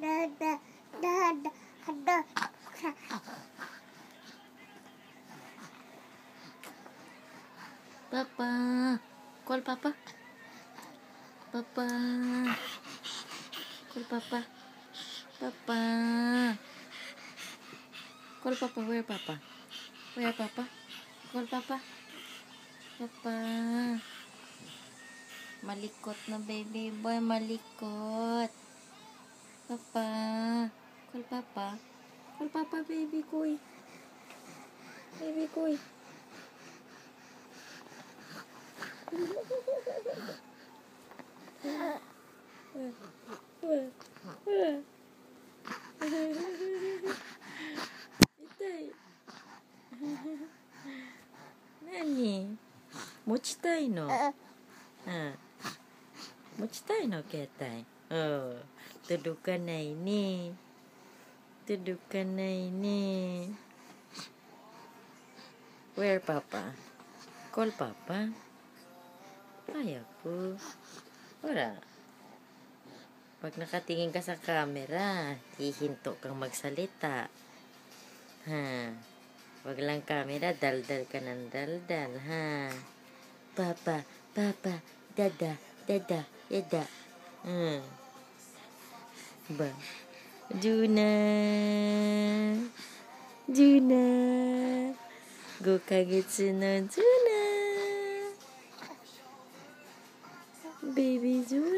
Papa. Call Papa. Papa. Call Papa. Papa. Call Papa. Where Papa? Where Papa? Call Papa. Papa. Malikot na baby boy. Malikot. Papa. Call Papa. Call Papa baby koy. Baby koy. Itay. Nani? Mochitai no? Mochitai no ketai? Oh, tudukanai ni. Tudukanai ni. Where Papa? Call Papa. Ayaw po. Wala. Pag nakatingin ka sa camera, hihinto kang magsalita. Ha? Wag lang camera, daldal ka ng daldal, ha? Papa, Papa, dada, dada, dada. Ba? Juna. Juna. Go kagetsu no Juna. Baby Juna.